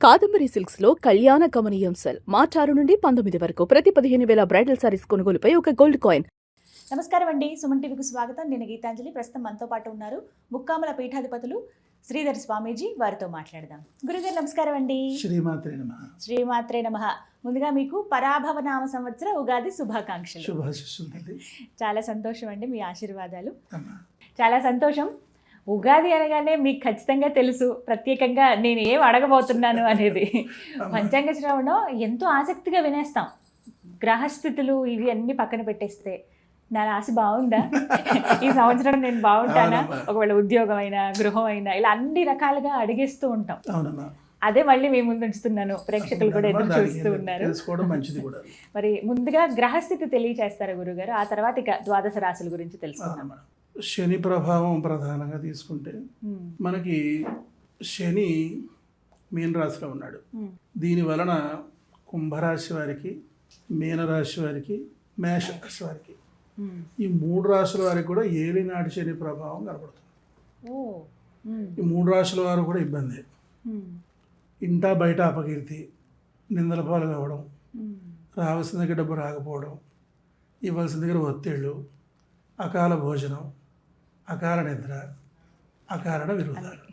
Kadambari silks లో కళ్యాణ గమనీయం cell మార్చి 6 నుండి 19 వరకు ప్రతి 15,000 బ్రైడల్ సారీస్ కొనుగోలుపై ఒక గోల్డ్ కాయిన్. నమస్కారం అండి, సుమన్ టీవీకి స్వాగతం. నేను గీతాంజలి. ప్రస్తుతం మనతో పాటు ఉన్నారు ముక్కామల పీఠాధిపతులు శ్రీధర్ స్వామీజీ. వారితో మాట్లాడదాం. గురుగారు నమస్కారం అండి. శ్రీమాత్రే నమః. శ్రీమాత్రే నమః. ముందుగా మీకు పరాభవ నామ సంవత్సర ఉగాది శుభాకాంక్షలు. శుభాశిస్సులు. చాలా సంతోషం అండి, మీ ఆశీర్వాదాలు. అమ్మా. చాలా సంతోషం. ఉగాది అనగానే మీకు ఖచ్చితంగా తెలుసు ప్రత్యేకంగా నేను ఏం అడగబోతున్నాను అనేది. పంచాంగ శ్రవణం ఎంతో ఆసక్తిగా వినేస్తాం. గ్రహస్థితులు ఇవి అన్ని పక్కన పెట్టేస్తే నా రాశి బాగుందా, ఈ సంవత్సరం నేను బాగుంటానా, ఒకవేళ ఉద్యోగం అయినా గృహం అయినా ఇలా అన్ని రకాలుగా అడిగేస్తూ ఉంటాం. అదే మళ్ళీ మీ ముందు ఉంచుతున్నాను, ప్రేక్షకులు కూడా ఎదురు చూస్తూ ఉన్నారు. మరి ముందుగా గ్రహస్థితి తెలియచేస్తారా గురుగారు, ఆ తర్వాత ఇక ద్వాదశ రాశుల గురించి తెలుసుకుందాం. శని ప్రభావం ప్రధానంగా తీసుకుంటే మనకి శని మీనరాశిలో ఉన్నాడు. దీని వలన కుంభరాశి వారికి, మీనరాశి వారికి, మేషరాశి వారికి, ఈ 3 రాశుల వారికి కూడా ఏలినాటి శని ప్రభావం కనబడుతుంది. ఈ 3 రాశుల వారు కూడా ఇబ్బంది. ఇంటా బయట అపకీర్తి, నిందల పాలు కావడం, రావాల్సిన దగ్గర డబ్బు రాకపోవడం, ఇవ్వాల్సిన దగ్గర ఒత్తిళ్ళు, అకాల భోజనం, అకాల నిద్ర, అకారణ విరోధాలు,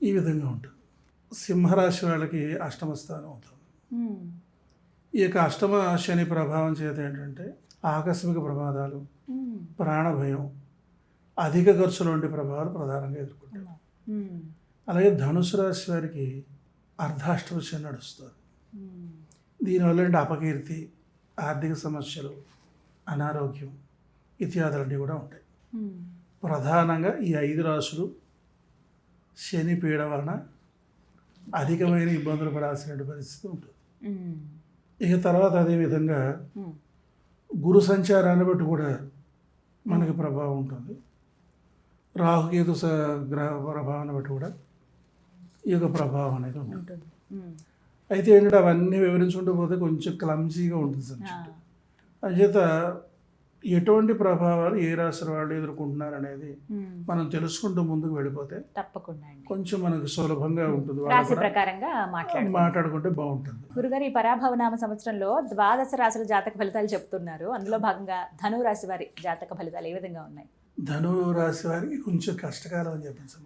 ఈ విధంగా ఉంటుంది. సింహరాశి వాళ్ళకి అష్టమ స్థానం అవుతుంది. ఈ యొక్క అష్టమ శని ప్రభావం చేత ఏంటంటే ఆకస్మిక ప్రమాదాలు, ప్రాణభయం, అధిక ఖర్చులు వంటి ప్రభావాలు ప్రధానంగా ఎదుర్కొంటారు. అలాగే ధనుసు రాశి వారికి అర్ధాష్టమ శని నడుస్తుంది. దీనివల్ల ఏంటి అపకీర్తి, ఆర్థిక సమస్యలు, అనారోగ్యం ఇత్యాదులన్నీ కూడా ఉంటాయి. ప్రధానంగా ఈ 5 రాశులు శని పీడ వలన అధికమైన ఇబ్బందులు పడాల్సిన పరిస్థితి ఉంటుంది. ఇక తర్వాత అదేవిధంగా గురు సంచారాన్ని బట్టి కూడా మనకి ప్రభావం ఉంటుంది. రాహుకేతు గ్రహ ప్రభావాన్ని బట్టి కూడా ఈ యొక్క ప్రభావం అనేది ఉంటుంది. అయితే ఏంటంటే అవన్నీ వివరించుకుంటూ పోతే కొంచెం క్లమ్జీగా ఉంటుంది సబ్జెక్ట్. అంచేత ఎటువంటి ప్రభావాలు ఏ రాశి వాళ్ళు ఎదుర్కొంటున్నారు అనేది మనం తెలుసుకుంటూ ముందుకు వెళ్ళిపోతే తప్పకుండా కొంచెం మనకు సులభంగా ఉంటుంది. రాశి ప్రకారంగా మాట్లాడుకుంటే బాగుంటుంది. గురుగారు, ఈ పరాభవ నామ సంవత్సరంలో ద్వాదశ రాశుల జాతక ఫలితాలు చెప్తున్నారు. అందులో భాగంగా ధను రాశి వారి జాతక ఫలితాలు ఏ విధంగా ఉన్నాయి? ధను రాశి వారికి కొంచెం కష్టకాలం అని చెప్పేసి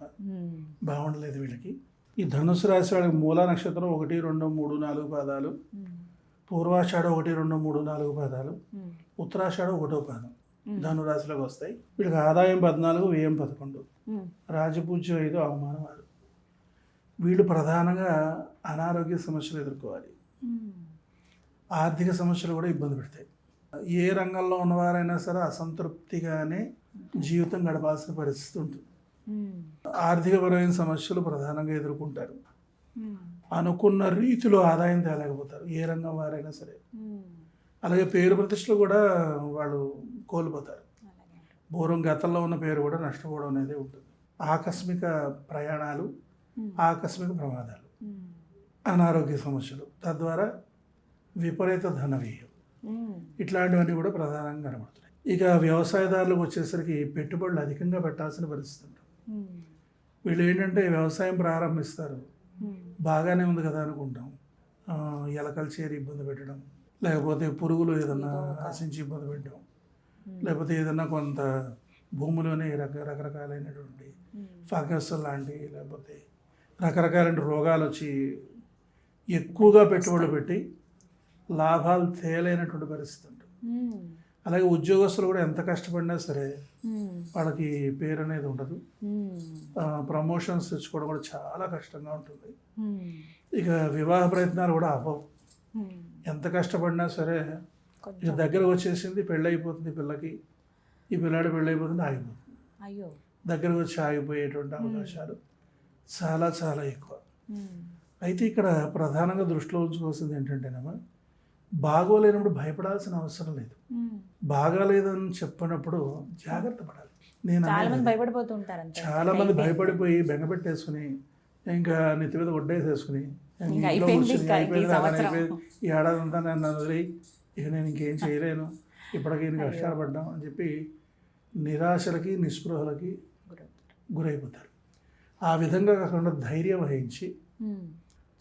బాగుండలేదు వీళ్ళకి. ఈ ధనుసు రాశి వారికి మూల నక్షత్రం 1, 2, 3, 4 పాదాలు, పూర్వాషాఢ 1, 2, 3, 4 పాదాలు, ఉత్తరాషాఢ 1వ పాదం ధనురాశిలోకి వస్తాయి. వీళ్ళకి ఆదాయం 14, వ్యయం 11, రాజపూజ్యం 5, అవమానం 6. వీళ్ళు ప్రధానంగా అనారోగ్య సమస్యలు ఎదుర్కోవాలి. ఆర్థిక సమస్యలు కూడా ఇబ్బంది పెడతాయి. ఏ రంగంలో ఉన్నవారైనా సరే అసంతృప్తిగానే జీవితం గడపాల్సిన పరిస్థితి ఉంటుంది. ఆర్థికపరమైన సమస్యలు ప్రధానంగా ఎదుర్కొంటారు. అనుకున్న రీతిలో ఆదాయం తేలేకపోతారు ఏ రంగం వారైనా సరే. అలాగే పేరు ప్రతిష్టలు కూడా వాళ్ళు కోల్పోతారు. పూర్వం గతంలో ఉన్న పేరు కూడా నష్టపోవడం అనేది ఉంటుంది. ఆకస్మిక ప్రయాణాలు, ఆకస్మిక ప్రమాదాలు, అనారోగ్య సమస్యలు, తద్వారా విపరీత ధన వ్యయం, ఇట్లాంటివన్నీ కూడా ప్రధానంగా కనబడుతున్నాయి. ఇక వ్యవసాయదారులకు వచ్చేసరికి పెట్టుబడులు అధికంగా పెట్టాల్సిన పరిస్థితి ఉంటుంది. వీళ్ళు ఏంటంటే వ్యవసాయం ప్రారంభిస్తారు, బాగానే ఉంది కదా అనుకుంటాం, ఎలకలు చేరి ఇబ్బంది పెట్టడం, లేకపోతే పురుగులు ఏదన్నా ఆశించి ఇబ్బంది పెట్టడం, లేకపోతే ఏదన్నా కొంత భూమిలోనే రకరకాలైనటువంటి ఫంగస్ లాంటివి, లేకపోతే రకరకాలైన రోగాలు వచ్చి ఎక్కువగా పెట్టుబడులు పెట్టి లాభాలు తేలైనటువంటి పరిస్థితి ఉంటుంది. అలాగే ఉద్యోగస్తులు కూడా ఎంత కష్టపడినా సరే వాళ్ళకి పేరు అనేది ఉండదు. ప్రమోషన్స్ తెచ్చుకోవడం కూడా చాలా కష్టంగా ఉంటుంది. ఇక వివాహ ప్రయత్నాలు కూడా అవ్వవు. ఎంత కష్టపడినా సరే ఇక దగ్గరకు వచ్చేసింది, పెళ్ళి అయిపోతుంది పిల్లకి, ఈ పిల్లాడి పెళ్ళి అయిపోతుంది, ఆగిపోతుంది. దగ్గరకు వచ్చి ఆగిపోయేటువంటి అవకాశాలు చాలా చాలా ఎక్కువ. అయితే ఇక్కడ ప్రధానంగా దృష్టిలో ఉంచుకోవాల్సింది ఏంటంటేనమ్మా, బాగోలేనప్పుడు భయపడాల్సిన అవసరం లేదు. బాగాలేదని చెప్పినప్పుడు జాగ్రత్త పడాలి. చాలా మంది భయపడిపోయి బెంగపెట్టేసుకుని ఇంకా నెత్తి మీద ఒడ్డేసేసుకుని అయిపోయింది, ఈ ఏడాది అంతా నన్ను వదిలి ఇక నేను ఇంకేం చేయలేను, ఇప్పటికీ నేను కష్టాలు పడ్డాం అని చెప్పి నిరాశలకి, నిస్పృహలకి గురైపోతారు. ఆ విధంగా కాకుండా ధైర్యం వహించి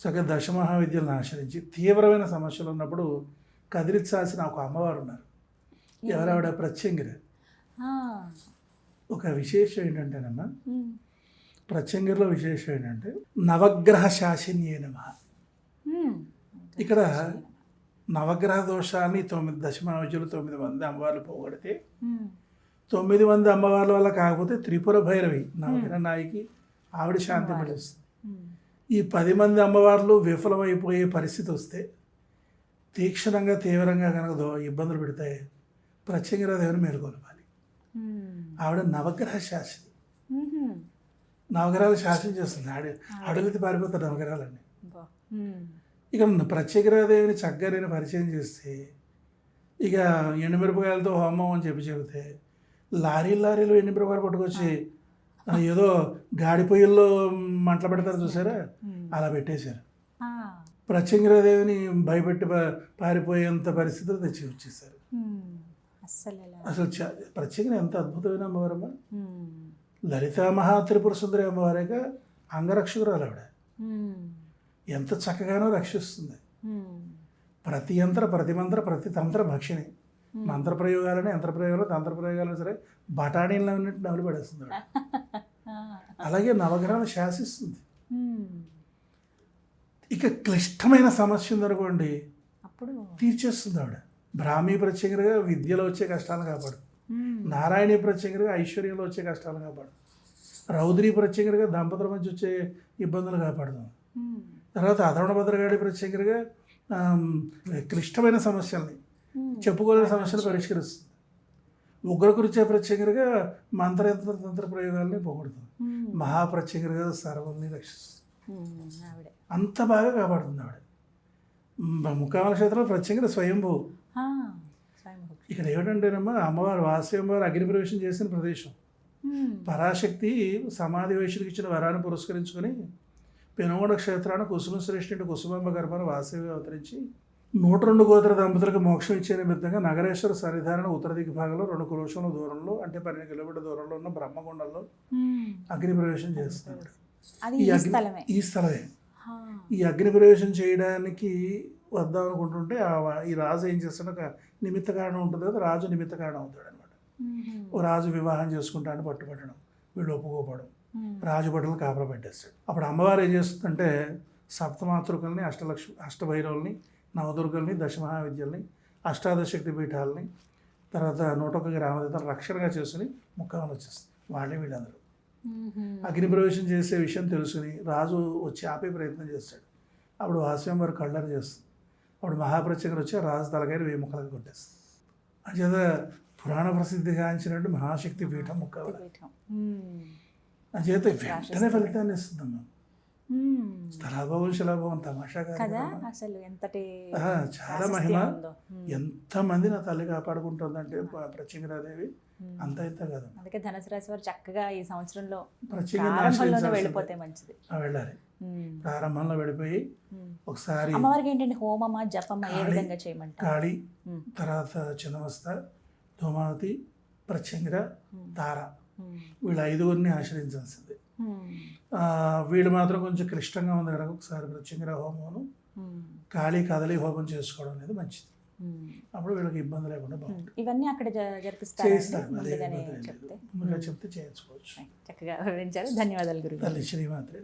చక్కగా దశమహావిద్యలను ఆశ్రయించి తీవ్రమైన సమస్యలు ఉన్నప్పుడు కదిలించాల్సిన ఒక అమ్మవారు ఉన్నారు. ఎవరావిడ? ప్రత్యంగిరి. ఒక విశేషం ఏంటంటేనమ్మా, ప్రత్యంగిరిలో విశేషం ఏంటంటే నవగ్రహ శాసిన్యే నమః. ఇక్కడ నవగ్రహ దోషాన్ని 9 దశమహావిద్యలు 9 మంది అమ్మవార్లు పోగొడితే 9 మంది అమ్మవార్ల వల్ల కాకపోతే త్రిపుర భైరవి నవగ్రహ నాయకి ఆవిడ శాంతి పడిస్తుంది. ఈ 10 మంది అమ్మవార్లు విఫలమైపోయే పరిస్థితి వస్తే తీక్షణంగా తీవ్రంగా కనుక ఇబ్బందులు పెడతాయి. ప్రత్యంగిరా దేవుని మేలుకొలపాలి. ఆవిడ నవగ్రహ శాసిని. నవగ్రహాలు శాసనం చేస్తుంది. అడుగుతి పారిపోతారు నవగ్రహాలన్నీ. ఇక ప్రత్యేకరాదేవిని చక్కగా నేను పరిచయం చేస్తే ఇక ఎండుమిరపకాయలతో హోమం అని చెబితే లారీలు ఎండుమిరపకాయలు పట్టుకొచ్చి ఏదో గాడి పొయ్యిల్లో మంటలు పెడతారు చూసారా, అలా పెట్టేశారు. ప్రత్యంగిరాదేవిని భయపెట్టి పారిపోయేంత పరిస్థితులు తెచ్చి వచ్చేసారు. అసలు ప్రత్యేకంగా ఎంత అద్భుతమైన అమ్మవారమ్మ. లలితా మహాత్రిపుర సుందరి అమ్మవారేగా అంగరక్షకురాలు ఆవిడ. ఎంత చక్కగానో రక్షిస్తుంది. ప్రతి యంత్ర ప్రతి మంత్ర ప్రతి తంత్ర భక్షిణి. మంత్ర ప్రయోగాలని యంత్ర ప్రయోగాలు తంత్ర ప్రయోగాలు సరే బఠానీలో ఉన్నట్టు నవలు పడేస్తుంది ఆవిడ. అలాగే నవగ్రహాలు శాసిస్తుంది. ఇక క్లిష్టమైన సమస్య ఉందనుకోండి అప్పుడు తీర్చేస్తుంది ఆవిడ. బ్రాహ్మీ ప్రత్యేకంగా విద్యలో వచ్చే కష్టాలను కాపాడు. నారాయణీ ప్రత్యేకంగా ఐశ్వర్యంలో వచ్చే కష్టాలను కాపాడు. రౌద్రీ ప్రత్యేకంగా దంపతుల మధ్య వచ్చే ఇబ్బందులు కాపాడుతాం. తర్వాత అధర్వణ భద్రగాడి ప్రత్యేకంగా క్లిష్టమైన సమస్యల్ని చెప్పుకోలేని సమస్యలు పరిష్కరిస్తుంది. ఉగ్రకృత్య ప్రత్యేకంగా మంత్రయంత్ర తంత్ర ప్రయోగాల్ని పోగొడుతుంది. మహాప్రత్యేకంగా సర్వల్ని రక్షిస్తుంది. అంత బాగా కాపాడుతుంది ఆవిడ. ముక్కామల క్షేత్రంలో ప్రత్యేకంగా స్వయంభూ. ఇక్కడ ఏమిటంటేనమ్మా అమ్మవారు వాసవి అమ్మవారు అగ్ని ప్రవేశం చేసిన ప్రదేశం. పరాశక్తి సమాధి వయసుకి ఇచ్చిన వరాన్ని పురస్కరించుకొని పెనుగొండ క్షేత్రాన్ని కుసుమశ్రేష్ఠుడి కుసుమాంబ గర్భాన్ని వాసవి అవతరించి 102 గోత్ర దంపతులకు మోక్షం ఇచ్చే నిమిత్తంగా నగరేశ్వర సన్నిధానం ఉత్తర దిక్కు భాగంలో 2 కిలోమీటర్ల దూరంలో అంటే 12 కిలోమీటర్ల దూరంలో ఉన్న బ్రహ్మగుండంలో అగ్ని ప్రవేశం చేస్తున్నాడు. ఈ స్థలమే. ఈ అగ్ని ప్రవేశం చేయడానికి వద్దాం అనుకుంటుంటే ఈ రాజు ఏం చేస్తాడో ఒక నిమిత్త కారణం ఉంటుంది కదా, రాజు నిమిత్త కారణం అవుతాడు అనమాట. ఓ రాజు వివాహం చేసుకుంటాడని పట్టుబట్టడం, వీళ్ళు ఒప్పుకోపడం, రాజు బట్టలు కాపలా పెట్టేస్తాడు. అప్పుడు అమ్మవారు ఏం చేస్తుందంటే సప్తమాతృకల్ని అష్టభైరవుల్ని నవదుర్గల్ని దశమహావిద్యల్ని అష్టాదశక్తి పీఠాలని తర్వాత 101 గ్రామదేవతలు రక్షణగా చేసుకుని ముఖాలు వచ్చేస్తుంది. వాళ్ళే వీళ్ళందరూ అగ్ని ప్రవేశం చేసే విషయం తెలుసుకుని రాజు వచ్చి ఆపే ప్రయత్నం చేస్తాడు. అప్పుడు వాసవి వారు కళ్ళని చేస్తుంది. అప్పుడు మహాప్రత్యేకం వచ్చి రాజు తలకాయలు 1000 ముక్కలుగా కొట్టేస్తుంది. అంచేత పురాణ ప్రసిద్ధిగాంచినట్టు మహాశక్తి పీఠం ముక్కవల. అంచేత వెంటనే ఫలితాన్ని ఇస్తుందమ్మా. స్థలాభావం శిలాభావం తమాషా కదా అసలు ఎంతటి చాలా మహిమ. ఎంతమంది నా తల్లి కాపాడుకుంటుందంటే ప్రత్యేకరాదేవి అంత ఇంత కాదు. అందుకే ధనుసు రాశి వారు చక్కగా ఈ సంవత్సరంలో ప్రత్యేకంగా వెళ్ళిపోతే మంచిది. వెళ్ళాలి. ప్రారంభంలో వెళ్ళిపోయి ఒకసారి అమ్మవారికి ఏంటంటే హోమమా జపమా ఏ విధంగా చేయమంటారు? కాళీ, తర్వాత చిన్నమస్త, ధూమావతి, ప్రత్యంగిర, తార వీళ్ళ 5గురిని ఆశ్రయించాల్సింది. వీళ్ళు మాత్రం కొంచెం క్లిష్టంగా ఉంది కనుక ఒకసారి ప్రత్యంగిర హోమం, కాళీ కదలి హోమం చేసుకోవడం అనేది మంచిది. అప్పుడు వీళ్ళకి ఇబ్బంది లేకుండా బాగుంటుంది. ఇవన్నీ అక్కడ జరిపిస్తారు. ముందుగా చెప్తే చేయించుకోవచ్చు. చక్కగా వివరించారు. ధన్యవాదాలు గురువు. తల్లి శ్రీమాత్రే.